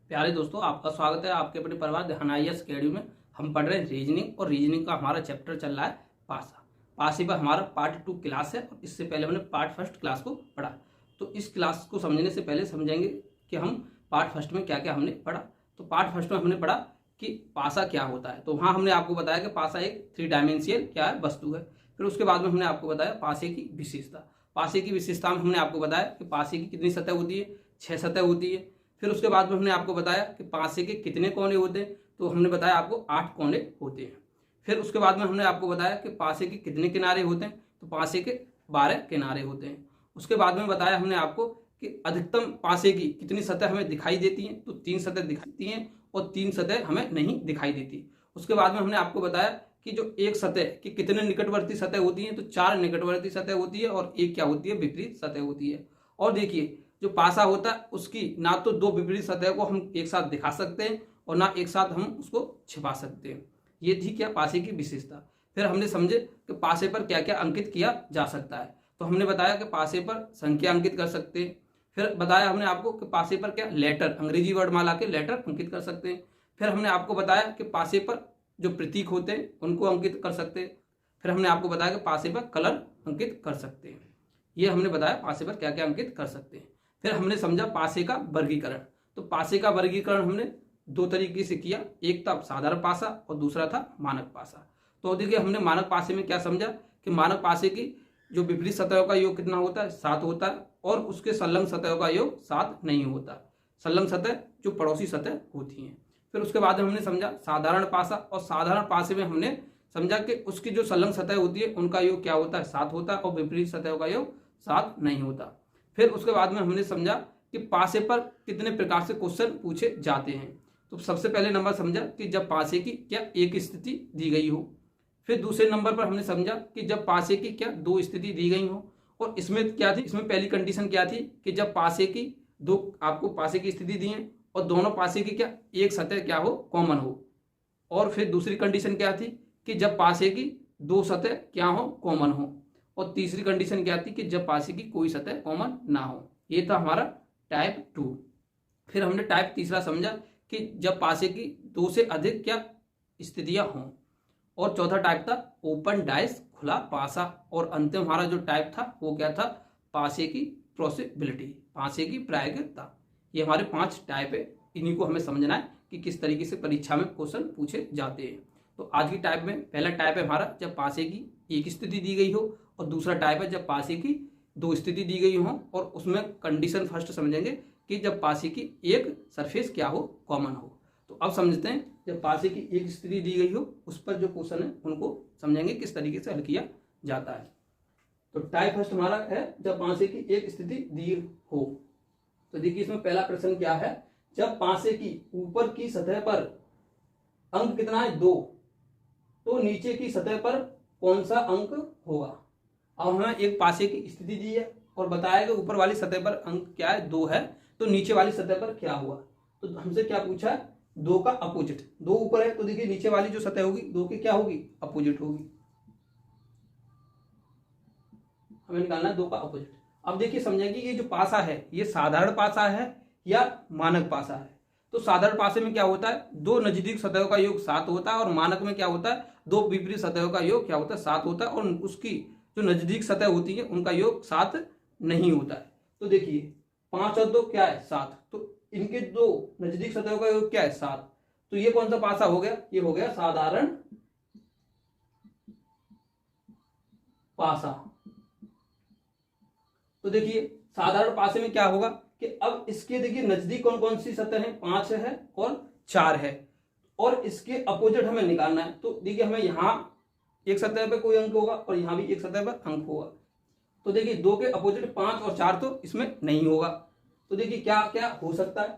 प्यारे दोस्तों, आपका स्वागत है आपके अपने परिवार ध्यान IAS अकेडमी में। हम पढ़ रहे हैं रीजनिंग और रीजनिंग का हमारा चैप्टर चल रहा है पासा। पासे पर हमारा पार्ट 2 क्लास है और इससे पहले हमने पार्ट फर्स्ट क्लास को पढ़ा। तो इस क्लास को समझने से पहले समझेंगे कि हम पार्ट फर्स्ट में क्या क्या हमने पढ़ा। तो पार्ट फर्स्ट में हमने पढ़ा कि पासा क्या होता है। तो वहाँ हमने आपको बताया कि पासा एक 3 डायमेंशियल क्या है वस्तु है। फिर उसके बाद में हमने आपको बताया पासे की विशेषता। पासे की विशेषता में हमने आपको बताया कि पासे की कितनी सतह होती है, 6 सतह होती है। फिर उसके बाद में हमने आपको बताया कि पासे के कितने कोने होते हैं, तो हमने बताया आपको 8 कोने होते हैं। फिर उसके बाद में हमने आपको बताया कि पासे के कितने किनारे होते हैं, तो पासे के 12 किनारे होते हैं। उसके बाद में बताया हमने आपको कि अधिकतम पासे की कितनी सतह हमें दिखाई देती हैं, तो 3 सतह दिखाई देती हैं और 3 सतह हमें नहीं दिखाई देती। उसके बाद में हमने आपको बताया कि जो एक सतह की कितने निकटवर्ती सतह होती हैं, तो 4 निकटवर्ती सतह होती है और एक क्या होती है, विपरीत सतह होती है। और देखिए जो पासा होता है उसकी ना तो 2 विपरीत सतह को हम एक साथ दिखा सकते हैं और ना एक साथ हम उसको छिपा सकते हैं। ये थी क्या पासे की विशेषता। फिर हमने समझे कि पासे पर क्या क्या अंकित किया जा सकता है। तो हमने बताया कि पासे पर संख्या अंकित कर सकते हैं। फिर बताया हमने आपको कि पासे पर क्या लेटर, अंग्रेजी वर्णमाला के लेटर अंकित कर सकते हैं। फिर हमने आपको बताया कि पासे पर जो प्रतीक होते हैं उनको अंकित कर सकते हैं। फिर हमने आपको बताया कि पासे पर कलर अंकित कर सकते हैं। ये हमने बताया पासे पर क्या क्या अंकित कर सकते हैं। फिर हमने समझा पासे का वर्गीकरण। तो पासे का वर्गीकरण हमने 2 तरीके से किया, एक था साधारण पासा और दूसरा था मानक पासा। तो देखिए हमने मानक पासे में क्या समझा कि मानक पासे की जो विपरीत सतहों का योग कितना होता है, 7 होता है और उसके संलग्न सतहों का योग 7 नहीं होता। संलग्न सतह जो पड़ोसी सतह होती हैं। फिर उसके बाद हमने समझा साधारण पासा, और साधारण पासे में हमने समझा कि उसकी जो संलग्न सतह होती है उनका योग क्या होता है, 7 होता है और विपरीत सतहों का योग 7 नहीं होता। फिर उसके बाद में हमने समझा कि पासे पर कितने प्रकार से क्वेश्चन पूछे जाते हैं। तो सबसे पहले नंबर समझा कि जब पासे की क्या एक स्थिति दी गई हो। फिर दूसरे नंबर पर हमने समझा कि जब पासे की क्या 2 स्थिति दी गई हो। और इसमें क्या थी, इसमें पहली कंडीशन क्या थी कि जब पासे की 2 आपको पासे की स्थिति दी है और दोनों पासे की क्या एक सतह क्या हो, कॉमन हो। और फिर दूसरी कंडीशन क्या थी कि जब पासे की 2 सतह क्या हो, कॉमन हो। और तीसरी कंडीशन क्या थी कि जब पासे की कोई सतह कॉमन ना हो। ये था हमारा टाइप 2। फिर हमने टाइप तीसरा समझा कि जब पासे की 2 से अधिक क्या स्थितियां हों। और चौथा टाइप था ओपन डाइस, खुला पासा। और अंतिम हमारा जो टाइप था वो क्या था, पासे की पॉसिबिलिटी, पासे की प्रायिकता। ये हमारे 5 टाइप है। इन्हीं को हमें समझना है कि किस तरीके से परीक्षा में क्वेश्चन पूछे जाते हैं। तो आज की टाइप में पहला टाइप है हमारा जब पासे की एक स्थिति दी गई हो, और दूसरा टाइप है जब पासे की 2 स्थिति दी गई हो। और उसमें कंडीशन फर्स्ट समझेंगे कि जब पासे की एक सरफेस क्या हो, कॉमन हो। तो अब समझते हैं जब पासे की एक स्थिति दी गई हो उस पर जो क्वेश्चन है उनको समझेंगे किस तरीके से हल किया जाता है। तो टाइप फर्स्ट हमारा है जब पासे की एक स्थिति दी हो। तो देखिए इसमें पहला प्रश्न क्या है, जब पासे की ऊपर की सतह पर अंक कितना है, 2, तो नीचे की सतह पर कौन सा अंक होगा। अब हमें एक पासे की स्थिति दी है और बताया कि ऊपर वाली सतह पर अंक क्या है, 2 है, तो नीचे वाली सतह पर क्या हुआ। तो हमसे क्या पूछा है, 2 का अपोजिट। 2 ऊपर है तो देखिए नीचे वाली जो सतह होगी 2 की क्या होगी, अपोजिट होगी। हमें निकालना है 2 का अपोजिट। अब देखिए समझेंगे ये जो पासा है ये साधारण पासा है या मानक पासा है। तो साधारण पासे में क्या होता है, 2 नजदीक सतहों का योग 7 होता है। और मानक में क्या होता है, 2 विपरीत सतहों का योग क्या होता है, 7 होता है। और उसकी जो नजदीक सतह होती है उनका योग 7 नहीं होता है। तो देखिए 5 और 2 क्या है, 7। तो इनके 2 नजदीक सतहों का योग क्या है, 7। तो ये कौन सा पासा हो गया, ये हो गया साधारण पासा। तो देखिए साधारण पासे में क्या होगा कि अब इसके देखिए नजदीक कौन कौन सी सतह है, 5 है और 4 है। और इसके अपोजिट हमें निकालना है। तो देखिए हमें यहां एक सतह पे कोई अंक होगा और यहां भी एक सतह पर अंक होगा। तो देखिए 2 के अपोजिट 5 और 4 तो इसमें नहीं होगा। तो देखिए क्या क्या हो सकता है,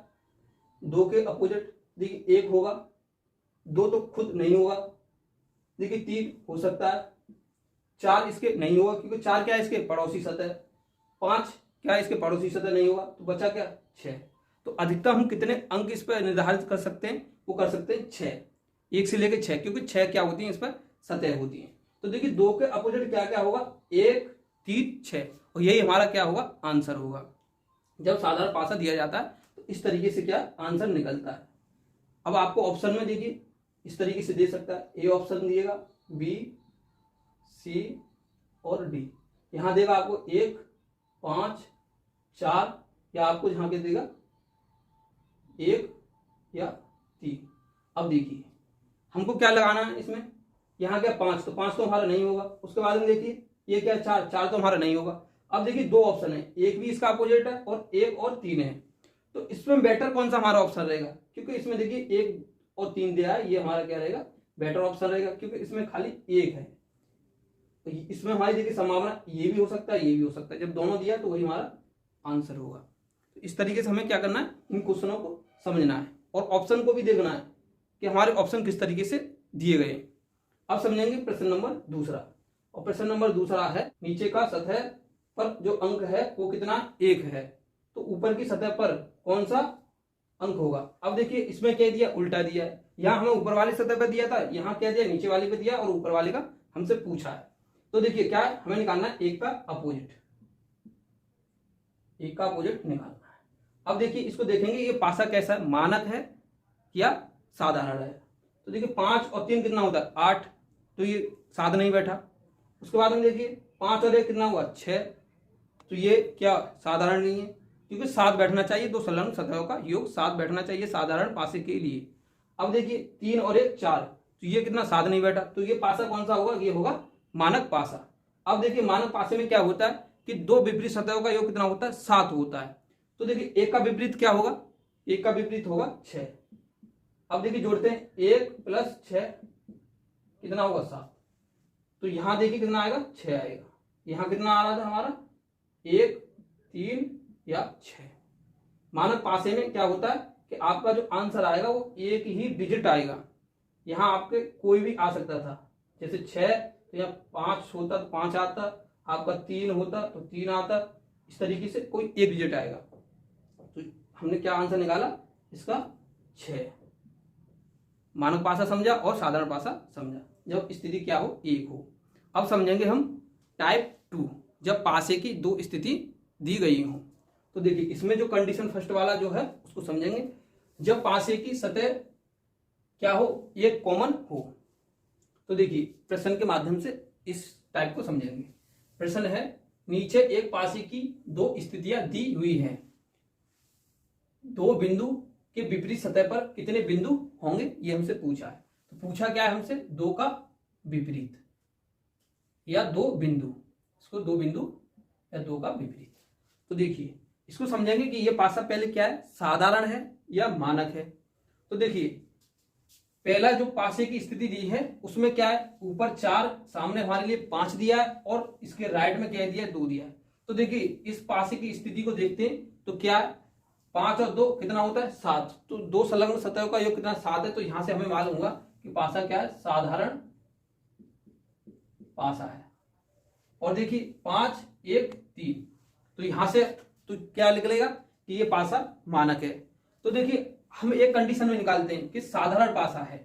2 के अपोजिट देखिए 1 होगा, 2 तो खुद नहीं होगा, देखिए 3 हो सकता है, 4 इसके नहीं होगा क्योंकि 4 क्या है इसके पड़ोसी सतह, 5 क्या इसके पड़ोसी सतह नहीं होगा, तो बचा क्या 6। तो अधिकतम हम कितने अंक इस पर निर्धारित कर सकते हैं, वो कर सकते हैं 6, 1 से लेकर 6, क्योंकि 6 क्या होती है इस पर सतह होती है। तो देखिए 2 के अपोजिट क्या क्या होगा, 1, 3, 6, और यही हमारा क्या होगा आंसर होगा। जब साधारण पासा दिया जाता है तो तो इस तरीके से क्या आंसर निकलता है। अब आपको ऑप्शन में देखिए इस तरीके से दे सकता है, ए ऑप्शन दिएगा, बी, सी और डी। यहां देगा आपको 1, 5, 4 या आपको यहां पे देगा 1 या 3। अब देखिए हमको क्या लगाना है इसमें, यहाँ क्या 5, तो 5 तो हमारा नहीं होगा। उसके बाद में देखिए ये क्या 4, 4 तो हमारा नहीं होगा। अब देखिए 2 ऑप्शन है, एक भी इसका अपोजिट है और 1 और 3 है, तो इसमें बेटर कौन सा हमारा ऑप्शन रहेगा, क्योंकि इसमें देखिए 1 और 3 दिया है, ये हमारा क्या रहेगा बेटर ऑप्शन रहेगा, क्योंकि इसमें खाली 1 है। तो इसमें हमारी देखिए संभावना ये भी हो सकता है, ये भी हो सकता है, जब दोनों दिया तो वही हमारा आंसर होगा। तो इस तरीके से हमें क्या करना है, इन क्वेश्चनों को समझना है और ऑप्शन को भी देखना है कि हमारे ऑप्शन किस तरीके से दिए गए। अब समझेंगे प्रश्न नंबर दूसरा, और प्रश्न नंबर दूसरा है नीचे का सतह पर जो अंक है वो कितना 1 है, तो ऊपर की सतह पर कौन सा अंक होगा। अब देखिए इसमें क्या दिया, उल्टा दिया है, यहाँ हमें ऊपर वाली सतह पर दिया था, यहाँ क्या दिया नीचे वाली पे दिया और ऊपर वाले का हमसे पूछा है। तो देखिए क्या है, हमें निकालना है 1 का अपोजिट, 1 का अपोजिट निकालना है। अब देखिए इसको देखेंगे ये पासा कैसा है, मानक है या साधारण है। तो देखिए 5 और 3 कितना होता है 8, तो ये 7 नहीं बैठा। उसके बाद में देखिए 5 और 1 कितना हुआ 6, तो ये क्या साधारण नहीं है, क्योंकि 7 बैठना चाहिए, दो संलग्न सतहों का योग 7 बैठना चाहिए साधारण पासे के लिए। अब देखिए 3 और 1 4, तो ये कितना 7 नहीं बैठा, तो ये पासा कौन सा होगा, ये होगा मानक पासा। अब देखिए मानक पासे में क्या होता है कि दो विपरीत सतहों का योग कितना होता है 7 होता है। तो देखिए 1 का विपरीत क्या होगा, 1 का विपरीत होगा 6। अब देखिए जोड़ते हैं 1 + 6 कितना होगा 7, तो यहां देखिए कितना आएगा 6 आएगा। यहां कितना आ रहा था हमारा 1, 3 या 6। मानक पासे में क्या होता है कि आपका जो आंसर आएगा वो एक ही डिजिट आएगा, यहां आपके कोई भी आ सकता था, जैसे 6 तो यहाँ 5 होता तो 5 आता, आपका 3 होता तो 3 आता, इस तरीके से कोई एक डिजिट आएगा। तो हमने क्या आंसर निकाला इसका 6। मानक पासा समझा और साधारण पासा समझा, जब स्थिति क्या हो 1 हो। अब समझेंगे हम टाइप 2, जब पासे की 2 स्थिति दी गई हो। तो देखिए इसमें जो कंडीशन फर्स्ट वाला जो है उसको समझेंगे, जब पासे की सतह क्या हो एक कॉमन हो। तो देखिए प्रश्न के माध्यम से इस टाइप को समझेंगे। प्रश्न है नीचे एक पासे की 2 स्थितियां दी हुई हैं, 2 बिंदु के विपरीत सतह पर कितने बिंदु होंगे ये हमसे पूछा है। तो पूछा क्या है हमसे 2 का विपरीत या 2 बिंदु, इसको 2 बिंदु या 2 का विपरीत। तो देखिए इसको समझेंगे कि ये पासा पहले क्या है साधारण है या मानक है। तो देखिए पहला जो पासे की स्थिति दी है उसमें क्या है ऊपर 4, सामने हमारे लिए 5 दिया है और इसके राइट में क्या दिया है 2 दिया है। तो देखिए इस पासे की स्थिति को देखते हैं तो क्या है 5 और 2 कितना होता है 7, तो 2 संलग्न सतहों का योग कितना 7 है। तो यहां से हमें मालूम होगा कि पासा क्या है साधारण पासा है। और देखिए 5, 1, 3, तो यहां से तो क्या निकलेगा कि ये पासा मानक है। तो देखिए हम एक कंडीशन में निकालते हैं कि साधारण पासा है,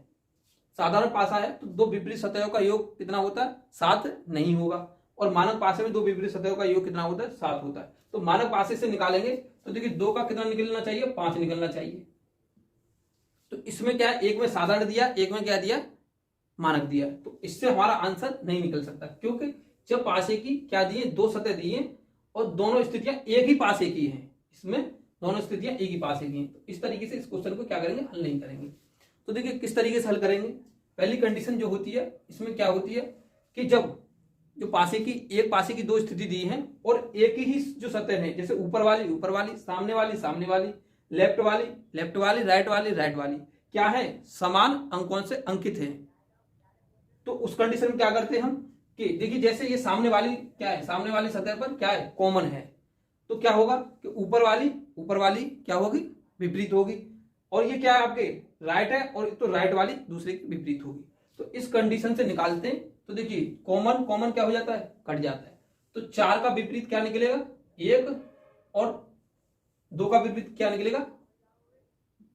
साधारण पासा है तो 2 विपरीत सतहों का योग कितना होता है 7 नहीं होगा, और मानक पासे में 2 विपरीत सतहों का योग कितना होता है 7 होता है। तो मानक पासे से निकालेंगे तो देखिए 2 का कितना निकलना चाहिए 5 निकलना चाहिए। तो इसमें क्या है, एक में साधारण दिया, एक में क्या दिया मानक दिया, तो इससे हमारा आंसर नहीं निकल सकता, क्योंकि जब पासे की क्या दिए 2 सतह दिए और दोनों स्थितियां एक ही पासे की हैं, इसमें दोनों स्थितियां एक ही पासे की हैं। तो इस तरीके से इस क्वेश्चन को क्या करेंगे हल नहीं करेंगे। तो देखिए किस तरीके से हल करेंगे। पहली कंडीशन जो होती है इसमें क्या होती है कि जब जो पासे की एक पासे की 2 स्थिति दी है और एक ही जो सतह है, जैसे ऊपर वाली, सामने वाली, लेफ्ट वाली, राइट वाली क्या है समान अंकों से अंकित है। तो उस कंडीशन में क्या करते हैं हम कि देखिए जैसे ये सामने वाली क्या है, सामने वाली सतह पर क्या है कॉमन है, तो क्या होगा कि ऊपर वाली क्या होगी विपरीत होगी, और ये क्या है आपके राइट है और तो राइट वाली दूसरे की विपरीत होगी। तो इस कंडीशन से निकालते हैं तो देखिए कॉमन क्या हो जाता है कट जाता है। तो 4 का विपरीत क्या निकलेगा 1 और 2 का विपरीत क्या निकलेगा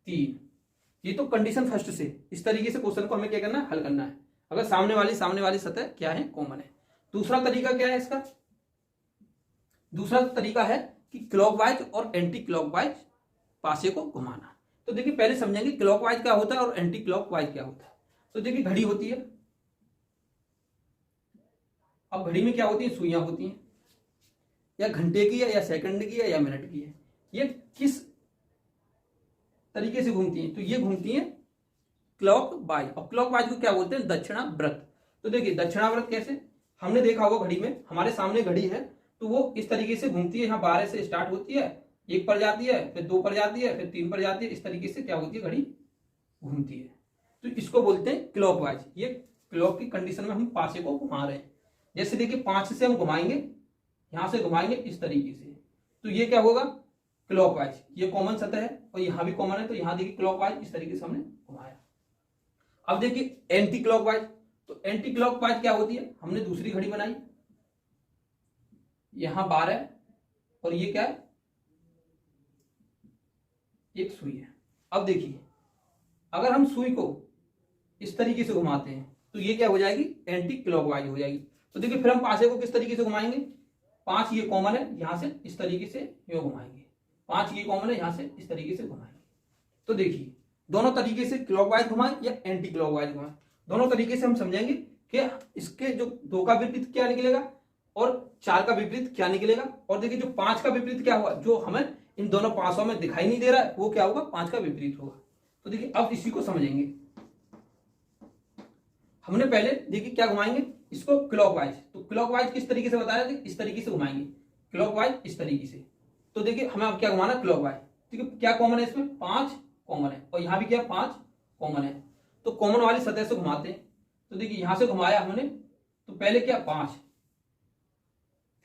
3। ये तो कंडीशन फर्स्ट से, इस तरीके से क्वेश्चन को हमें क्या करना है हल करना है, अगर सामने वाली सतह क्या है कॉमन है। दूसरा तरीका क्या है इसका, दूसरा तरीका है कि क्लॉकवाइज और एंटी क्लॉकवाइज पासे को घुमाना। तो देखिए पहले समझेंगे क्लॉकवाइज क्या होता है और एंटी क्लॉकवाइज क्या होता है। तो देखिए घड़ी होती है, अब घड़ी में क्या होती है, सुइयां होती हैं, या घंटे की है या सेकंड की है या मिनट की है। ये किस तरीके से घूमती हैं, तो ये घूमती हैं क्लॉकवाइज। और क्लॉकवाइज को क्या बोलते हैं, दक्षिणाव्रत। तो देखिए दक्षिणाव्रत कैसे, हमने देखा होगा घड़ी में, हमारे सामने घड़ी है तो वो इस तरीके से घूमती है, यहाँ 12 से स्टार्ट होती है, 1 पर जाती है, फिर 2 पर जाती है, फिर 3 पर जाती है, इस तरीके से क्या होती है, घड़ी घूमती है। तो इसको बोलते हैं क्लॉकवाइज। ये क्लॉक की कंडीशन में हम पासे को घुमा रहे हैं। जैसे देखिए 5 से हम घुमाएंगे, यहां से घुमाएंगे इस तरीके से, तो ये क्या होगा, क्लॉकवाइज। ये कॉमन सतह है और यहां भी कॉमन है, तो यहां देखिए क्लॉकवाइज इस तरीके से हमने घुमाया। अब देखिए एंटी क्लॉकवाइज। तो एंटी क्लॉकवाइज क्या होती है, हमने दूसरी घड़ी बनाई, यहां 12 और ये क्या है, एक सुई है। अब देखिए अगर हम सुई को इस तरीके से घुमाते हैं तो ये क्या हो जाएगी, एंटी क्लॉकवाइज हो जाएगी। तो देखिए फिर हम पासे को किस तरीके से घुमाएंगे, 5 ये कॉमन है, यहां से इस तरीके से यूं घुमाएंगे, 5 ये कॉमन है, यहां से इस तरीके से घुमाएंगे। तो देखिए दोनों तरीके से क्लॉकवाइज घुमाएं या एंटी क्लॉकवाइज घुमाएं, दोनों तरीके से हम समझेंगे कि इसके जो 2 का विपरीत क्या निकलेगा और 4 का विपरीत क्या निकलेगा। और देखिए जो 5 का विपरीत क्या हुआ, जो हमें इन दोनों पासों में दिखाई नहीं दे रहा है, वो क्या होगा, 5 का विपरीत होगा। तो देखिए अब इसी को समझेंगे। हमने पहले देखिए क्या घुमाएंगे, इसको क्लॉकवाइज। तो क्लॉकवाइज किस तरीके से बताया, इस तरीके से घुमाएंगे क्लॉकवाइज, इस तरीके से। तो देखिए हमें अब क्या घुमाना, क्लॉकवाइज। ठीक है, क्या कॉमन है इसमें, 5 कॉमन है और यहां भी क्या 5 कॉमन है। तो कॉमन वाली सतह से घुमाते हैं। तो देखिए यहां से घुमाया हमने, तो पहले क्या 5,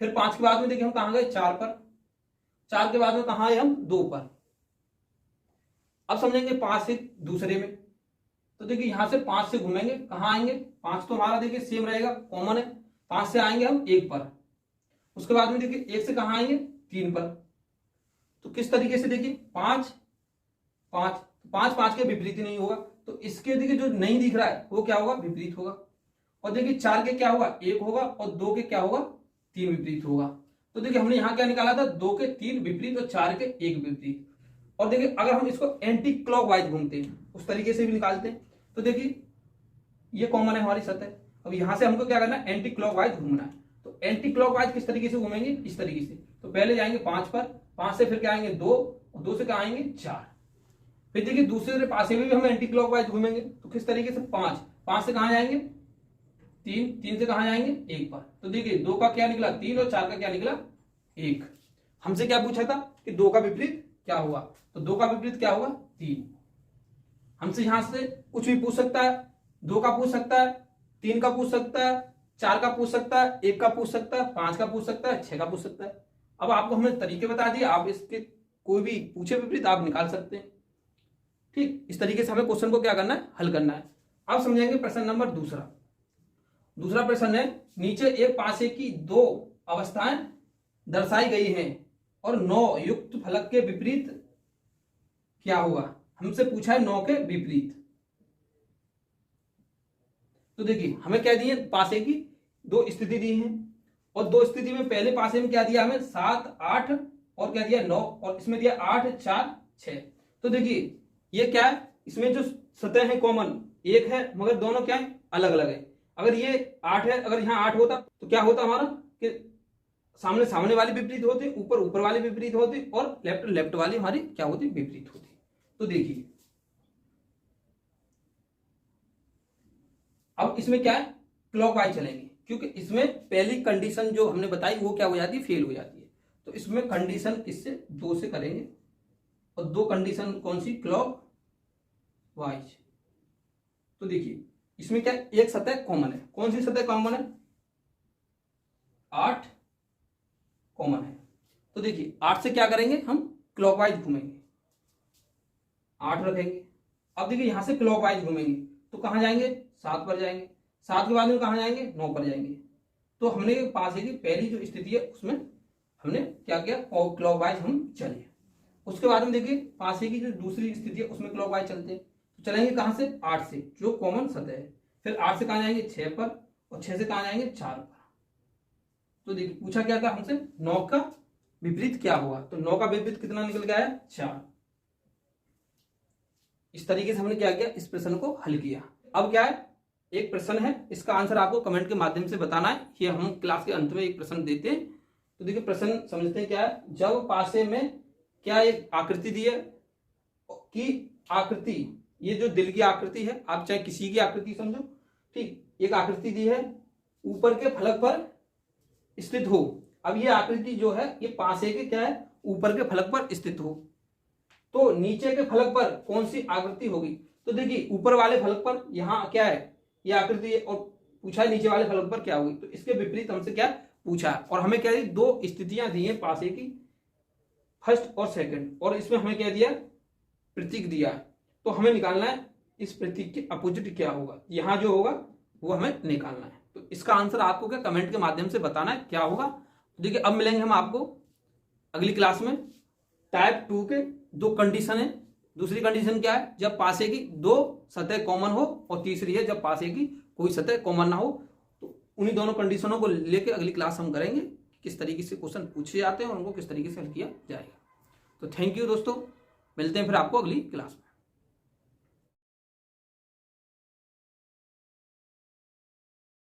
फिर 5 के बाद में देखिए हम कहां गए, 4 पर, 4 के बाद में कहां आए हम, 2 पर। अब समझेंगे 5 से दूसरे में। तो देखिए यहां से 5 से घूमेंगे, कहां आएंगे, 5 तो हमारा देखिए सेम रहेगा, कॉमन है, 5 से आएंगे हम 1 पर। उसके बाद में देखिए 1 से कहां आएंगे, 3 पर। तो किस तरीके से देखिए 5 5 5 5 के विपरीत नहीं होगा, तो इसके देखिए जो नहीं दिख रहा है वो क्या होगा, विपरीत होगा। और देखिए 4 के क्या होगा, 1 होगा, और 2 के क्या होगा, 3 विपरीत होगा। तो देखिए हमने यहां क्या निकाला था, 2 के 3 विपरीत और 4 के 1 विपरीत। और देखिए अगर हम इसको एंटी क्लॉकवाइज घूमते हैं उस तरीके से भी निकालते हैं। तो देखिए ये कॉमन है हमारी सतह, अब यहां से हमको क्या करना है, एंटी क्लॉकवाइज घूमना है। तो एंटी क्लॉकवाइज किस तरीके से घूमेंगे, इस तरीके से। तो पहले जाएंगे 5 पर, 5 से फिर क्या आएंगे 2, और 2 से क्या आएंगे 4। फिर देखिए दूसरे पासे में भी हम एंटी क्लॉकवाइज घूमेंगे। तो किस तरीके से, 5 से कहां जाएंगे, 3 से कहां जाएंगे, 1 पर। तो देखिए 2 का क्या निकला 3 और 4 का क्या निकला 1। हमसे क्या पूछा था कि 2 का विपरीत क्या हुआ, तो 2 का विपरीत क्या होगा, 3। हमसे यहां से कुछ भी पूछ सकता है, 2 का पूछ सकता है, 3 का पूछ सकता है, 4 का पूछ सकता है, 1 का पूछ सकता है, 5 का पूछ सकता है, 6 का पूछ सकता है। अब आपको हमने तरीके बता दिए, आप इसके कोई भी पूछे विपरीत आप निकाल सकते हैं। ठीक, इस तरीके से हमें क्वेश्चन को क्या करना है, हल करना है। अब समझेंगे प्रश्न नंबर दूसरा प्रश्न है, नीचे एक पासे की 2 अवस्थाएं दर्शाई गई हैं और 9 युक्त फलक के विपरीत क्या होगा। हमसे पूछा है 9 के विपरीत। तो देखिए हमें क्या दिए, पासे की 2 स्थिति दी है, और 2 स्थिति में पहले पासे में क्या दिया हमें, 7 8 और क्या दिया 9, और इसमें दिया 8 4 6। तो देखिए ये क्या है, इसमें जो सतह है कॉमन एक है, मगर दोनों क्या है, अलग अलग है। अगर ये 8 है, अगर यहाँ 8 होता तो क्या होता हमारा कि सामने वाली विपरीत होती, ऊपर वाली विपरीत होती, और लेफ्ट वाली हमारी क्या होती, विपरीत होती। तो देखिए अब इसमें क्या है, क्लॉकवाइज चलेंगे, क्योंकि इसमें पहली कंडीशन जो हमने बताई वो क्या हो जाती है, फेल हो जाती है। तो इसमें कंडीशन किससे, 2 से करेंगे, और 2 कंडीशन कौन सी, क्लॉकवाइज। तो देखिए इसमें क्या, एक सतह कॉमन है, कौन सी सतह कॉमन है, 8 कॉमन है। तो देखिए 8 से क्या करेंगे हम, क्लॉकवाइज घूमेंगे, 8 रखेंगे। अब देखिए यहां से क्लॉकवाइज घूमेंगे तो कहां जाएंगे, 7 पर जाएंगे, 7 के बाद में कहां जाएंगे, 9 पर जाएंगे। तो हमने पासे की पहली जो स्थिति है उसमें हमने क्या किया, क्लॉकवाइज हम चले। उसके बाद में देखिए पासे की जो दूसरी स्थिति है उसमें क्लॉकवाइज चलते हैं। तो चलेंगे कहां से, 8 से, जो कॉमन सतह है। फिर 8 से कहां जाएंगे, 6 पर, और 6 से कहां जाएंगे, 4 पर। तो देखिए पूछा क्या था हमसे, 9 का विपरीत क्या हुआ, तो 9 का विपरीत कितना निकल गया है, 4। इस तरीके से हमने क्या किया, इस प्रश्न को हल किया। अब क्या है, एक प्रश्न है, इसका आंसर आपको कमेंट के माध्यम से बताना है। ये हम क्लास के अंत में एक प्रश्न देते हैं। तो देखिए प्रश्न समझते हैं क्या है। जब पासे में क्या एक आकृति दी है कि आकृति, ये जो दिल की आकृति है, आप चाहे किसी की आकृति समझो, ठीक, एक आकृति दी है ऊपर के फलक पर स्थित हो। अब ये आकृति जो है ये पासे के क्या है, ऊपर के फलक पर स्थित हो, तो नीचे के फलक पर कौन सी आकृति होगी। तो देखिए ऊपर वाले फलक पर यहाँ क्या है, ये आकृति है, और पूछा है नीचे वाले फलक पर क्या होगी। तो इसके विपरीत हमसे क्या पूछा है, और हमें क्या दी, दो स्थितियां दी है पासे की, फर्स्ट और सेकंड, और इसमें हमें क्या दिया, प्रतीक दिया है। तो हमें निकालना है इस प्रतीक के अपोजिट क्या होगा, यहाँ जो होगा वो हमें निकालना है। तो इसका आंसर आपको क्या कमेंट के माध्यम से बताना है क्या होगा। देखिए अब मिलेंगे हम आपको अगली क्लास में। टाइप 2 के दो कंडीशन है। दूसरी कंडीशन क्या है, जब पासे की दो सतह कॉमन हो, और तीसरी है जब पासे की कोई सतह कॉमन ना हो। तो उन्हीं दोनों कंडीशनों को लेकर अगली क्लास हम करेंगे, किस तरीके से क्वेश्चन पूछे जाते हैं और उनको किस तरीके से हल किया जाएगा। तो थैंक यू दोस्तों, मिलते हैं फिर आपको अगली क्लास में।